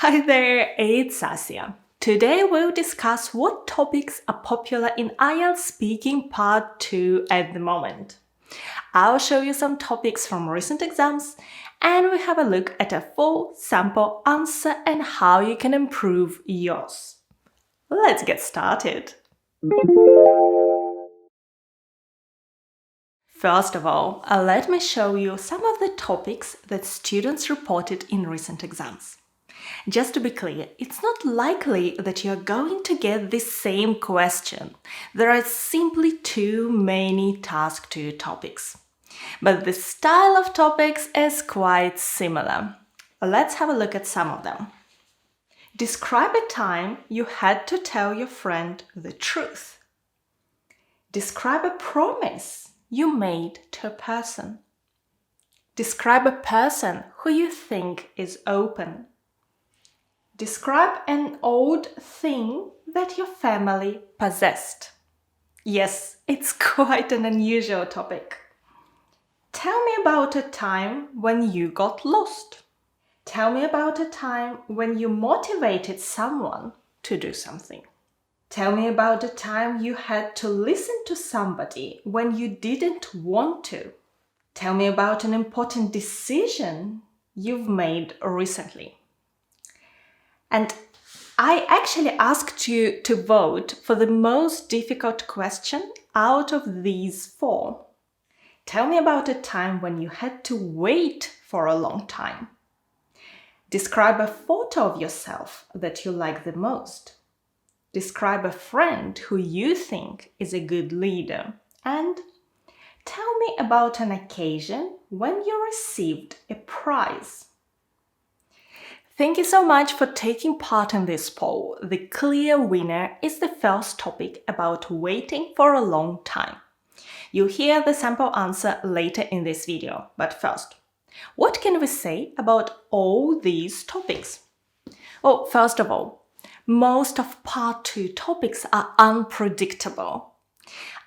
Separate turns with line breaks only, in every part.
Hi there, it's Asia. Today we'll discuss what topics are popular in IELTS Speaking Part 2 at the moment. I'll show you some topics from recent exams and we have a look at a full sample answer and how you can improve yours. Let's get started. First of all, let me show you some of the topics that students reported in recent exams. Just to be clear, it's not likely that you're going to get the same question. There are simply too many Task 2 topics. But the style of topics is quite similar. Let's have a look at some of them. Describe a time you had to tell your friend the truth. Describe a promise you made to a person. Describe a person who you think is open. Describe an old thing that your family possessed. Yes, it's quite an unusual topic. Tell me about a time when you got lost. Tell me about a time when you motivated someone to do something. Tell me about a time you had to listen to somebody when you didn't want to. Tell me about an important decision you've made recently. And I actually asked you to vote for the most difficult question out of these 4. Tell me about a time when you had to wait for a long time. Describe a photo of yourself that you like the most. Describe a friend who you think is a good leader. And tell me about an occasion when you received a prize. Thank you so much for taking part in this poll. The clear winner is the first topic about waiting for a long time. You'll hear the sample answer later in this video, but first, what can we say about all these topics? Well, first of all, most of Part 2 topics are unpredictable.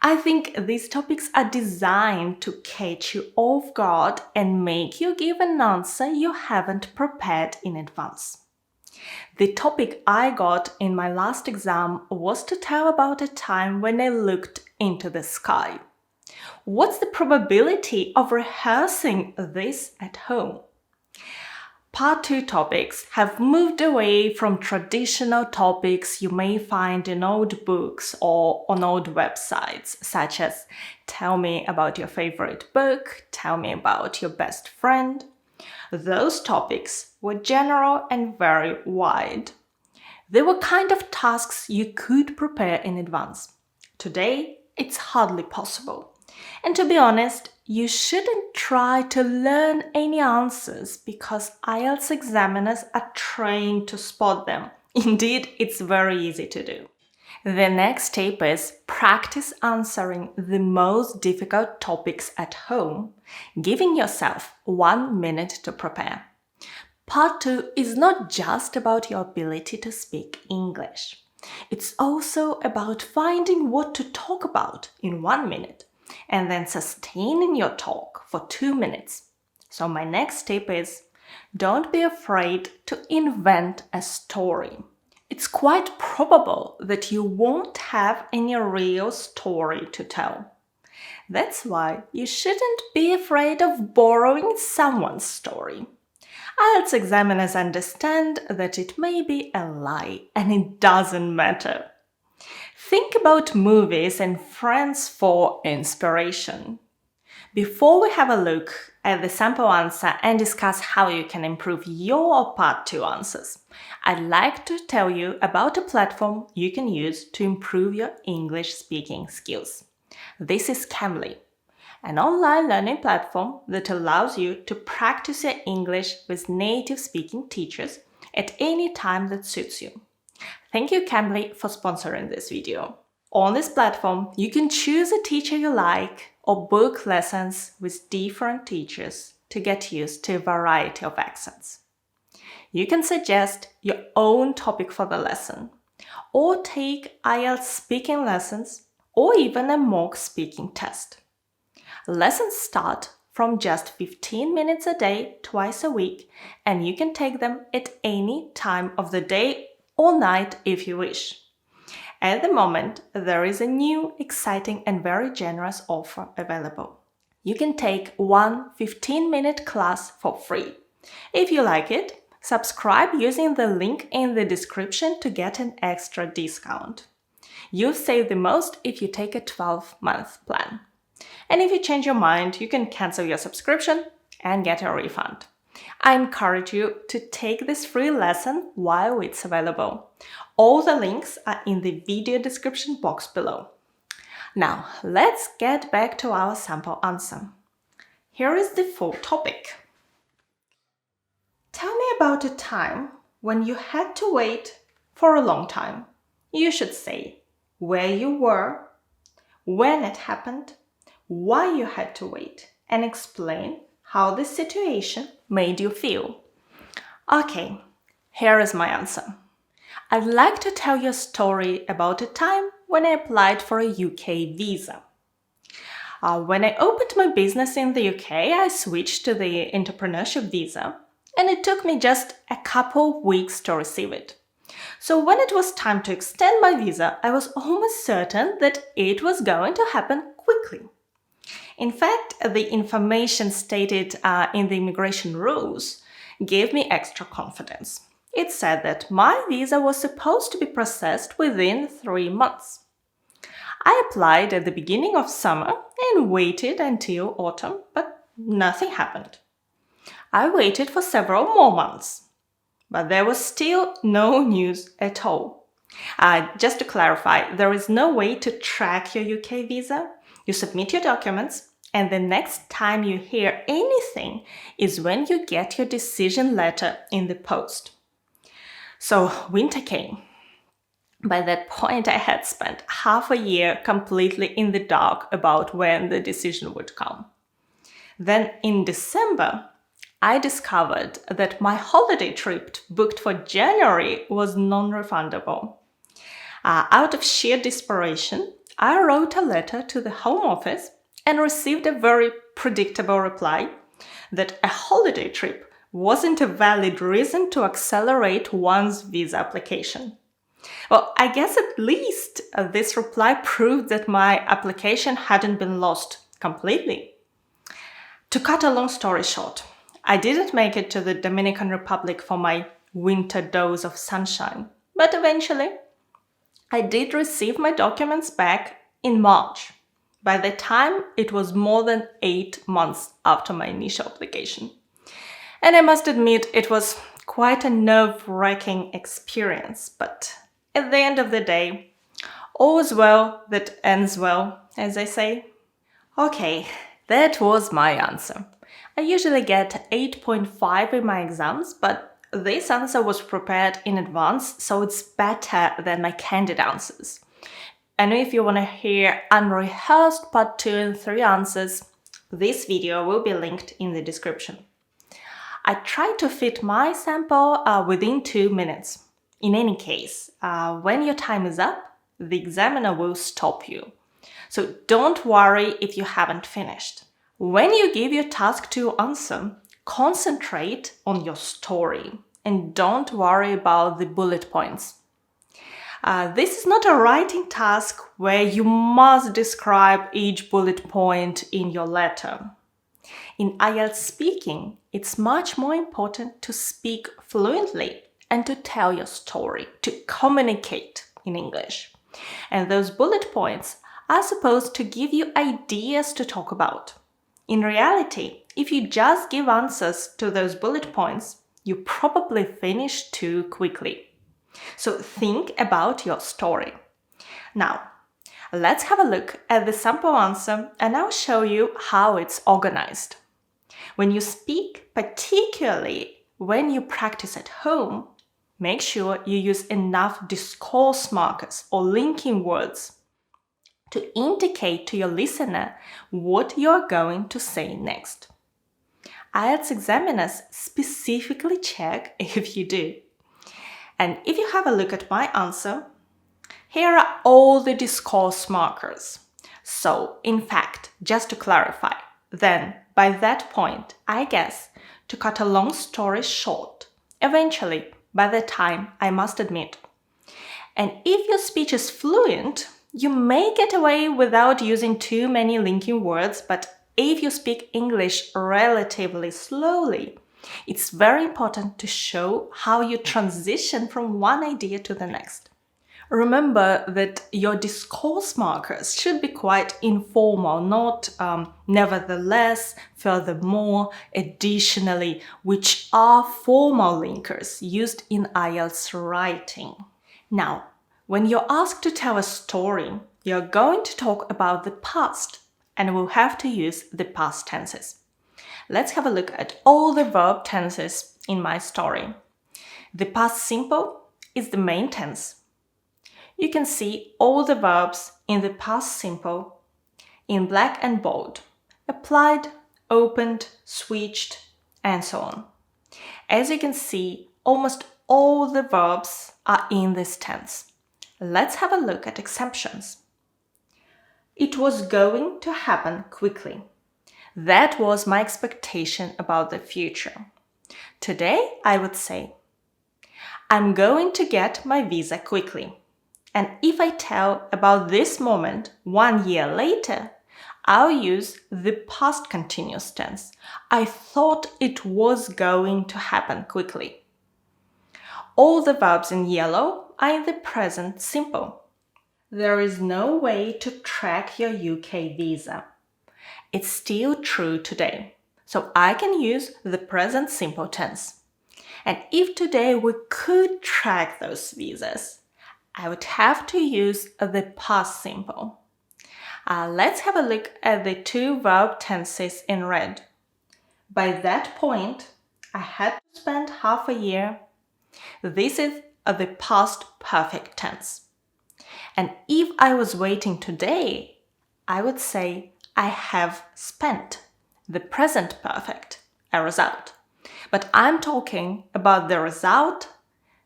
I think these topics are designed to catch you off guard and make you give an answer you haven't prepared in advance. The topic I got in my last exam was to tell about a time when I looked into the sky. What's the probability of rehearsing this at home? Part 2 topics have moved away from traditional topics you may find in old books or on old websites, such as tell me about your favorite book, tell me about your best friend. Those topics were general and very wide. They were kind of tasks you could prepare in advance. Today, it's hardly possible. And to be honest, you shouldn't try to learn any answers because IELTS examiners are trained to spot them. Indeed, it's very easy to do. The next tip is practice answering the most difficult topics at home, giving yourself 1 minute to prepare. Part 2 is not just about your ability to speak English. It's also about finding what to talk about in 1 minute and then sustaining your talk for 2 minutes. So my next tip is, don't be afraid to invent a story. It's quite probable that you won't have any real story to tell. That's why you shouldn't be afraid of borrowing someone's story. IELTS examiners understand that it may be a lie and it doesn't matter. Think about movies and friends for inspiration. Before we have a look at the sample answer and discuss how you can improve your Part 2 answers, I'd like to tell you about a platform you can use to improve your English speaking skills. This is Cambly, an online learning platform that allows you to practice your English with native speaking teachers at any time that suits you. Thank you, Cambly, for sponsoring this video. On this platform, you can choose a teacher you like or book lessons with different teachers to get used to a variety of accents. You can suggest your own topic for the lesson, or take IELTS speaking lessons, or even a mock speaking test. Lessons start from just 15 minutes a day, twice a week, and you can take them at any time of the day or night if you wish. At the moment, there is a new, exciting and very generous offer available. You can take one 15-minute class for free. If you like it, subscribe using the link in the description to get an extra discount. You'll save the most if you take a 12-month plan. And if you change your mind, you can cancel your subscription and get a refund. I encourage you to take this free lesson while it's available. All the links are in the video description box below. Now, let's get back to our sample answer. Here is the full topic. Tell me about a time when you had to wait for a long time. You should say where you were, when it happened, why you had to wait, and explain how the situation made you feel. Okay, here is my answer. I'd like to tell you a story about a time when I applied for a UK visa. When I opened my business in the UK, I switched to the entrepreneurship visa, and it took me just a couple weeks to receive it. So when it was time to extend my visa, I was almost certain that it was going to happen quickly. In fact, the information stated in the immigration rules gave me extra confidence. It said that my visa was supposed to be processed within 3 months. I applied at the beginning of summer and waited until autumn, but nothing happened. I waited for several more months, but there was still no news at all. Just to clarify, there is no way to track your UK visa. You submit your documents, and the next time you hear anything is when you get your decision letter in the post. So winter came. By that point, I had spent half a year completely in the dark about when the decision would come. Then in December, I discovered that my holiday trip booked for January was non-refundable. Out of sheer desperation, I wrote a letter to the Home Office and received a very predictable reply that a holiday trip wasn't a valid reason to accelerate one's visa application. Well, I guess at least this reply proved that my application hadn't been lost completely. To cut a long story short, I didn't make it to the Dominican Republic for my winter dose of sunshine, but eventually I did receive my documents back in March. By the time, it was more than 8 months after my initial application. And I must admit, it was quite a nerve-wracking experience, but at the end of the day, all's well that ends well, as I say. Okay, that was my answer. I usually get 8.5 in my exams, but this answer was prepared in advance, so it's better than my candid answers. And if you want to hear unrehearsed part 2 and 3 answers, this video will be linked in the description. I tried to fit my sample within 2 minutes. In any case, when your time is up, the examiner will stop you. So don't worry if you haven't finished. When you give your task to answer, concentrate on your story and don't worry about the bullet points. This is not a writing task where you must describe each bullet point in your letter. In IELTS speaking, it's much more important to speak fluently and to tell your story, to communicate in English. And those bullet points are supposed to give you ideas to talk about. In reality, if you just give answers to those bullet points, you probably finish too quickly. So think about your story. Now, let's have a look at the sample answer and I'll show you how it's organized. When you speak, particularly when you practice at home, make sure you use enough discourse markers or linking words to indicate to your listener what you're going to say next. IELTS examiners specifically check if you do. And if you have a look at my answer, here are all the discourse markers. So, in fact, just to clarify, then by that point, I guess, to cut a long story short, eventually, by that time, I must admit. And if your speech is fluent, you may get away without using too many linking words, but if you speak English relatively slowly, it's very important to show how you transition from one idea to the next. Remember that your discourse markers should be quite informal, not nevertheless, furthermore, additionally, which are formal linkers used in IELTS writing. Now, when you're asked to tell a story, you're going to talk about the past, and we'll have to use the past tenses. Let's have a look at all the verb tenses in my story. The past simple is the main tense. You can see all the verbs in the past simple in black and bold: applied, opened, switched, and so on. As you can see, almost all the verbs are in this tense. Let's have a look at exemptions. It was going to happen quickly. That was my expectation about the future. Today, I would say, I'm going to get my visa quickly. And if I tell about this moment 1 year later, I'll use the past continuous tense. I thought it was going to happen quickly. All the verbs in yellow are in the present simple. There is no way to track your UK visa. It's still true today, so I can use the present simple tense. And if today we could track those visas, I would have to use the past simple. Let's have a look at the two verb tenses in red. By that point, I had to spend half a year. This is the past perfect tense. And if I was waiting today, I would say I have spent, the present perfect, a result. But I'm talking about the result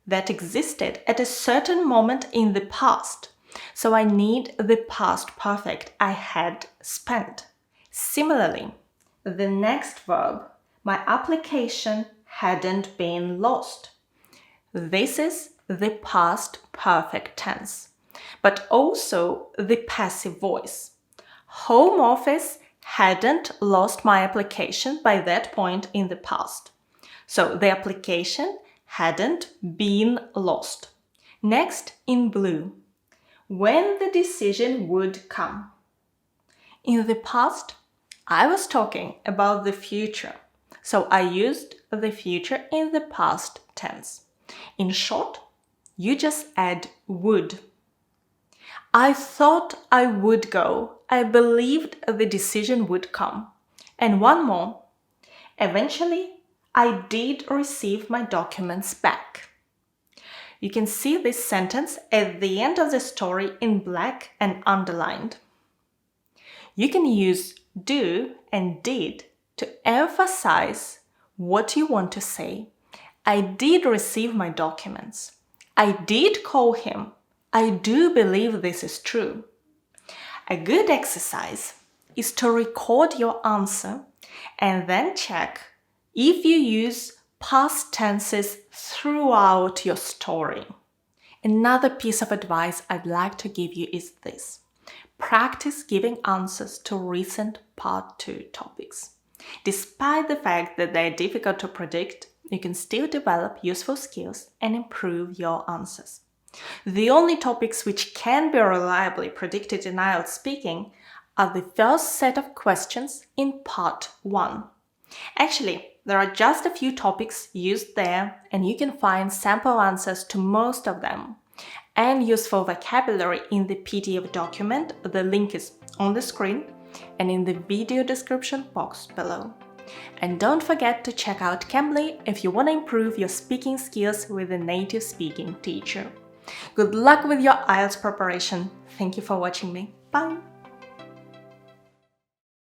that existed at a certain moment in the past. So I need the past perfect, I had spent. Similarly, the next verb, my application hadn't been lost. This is the past perfect tense, but also the passive voice. Home Office hadn't lost my application by that point in the past. So the application hadn't been lost. Next, in blue, when the decision would come. In the past, I was talking about the future, so I used the future in the past tense. In short, you just add would. I thought I would go. I believed the decision would come. And one more. Eventually, I did receive my documents back. You can see this sentence at the end of the story in black and underlined. You can use do and did to emphasize what you want to say. I did receive my documents. I did call him. I do believe this is true. A good exercise is to record your answer and then check if you use past tenses throughout your story. Another piece of advice I'd like to give you is this. Practice giving answers to recent Part 2 topics. Despite the fact that they're difficult to predict, you can still develop useful skills and improve your answers. The only topics which can be reliably predicted in IELTS speaking are the first set of questions in Part 1. Actually, there are just a few topics used there, and you can find sample answers to most of them and useful vocabulary in the PDF document. The link is on the screen and in the video description box below. And don't forget to check out Cambly if you want to improve your speaking skills with a native speaking teacher. Good luck with your IELTS preparation. Thank you for watching me. Bye!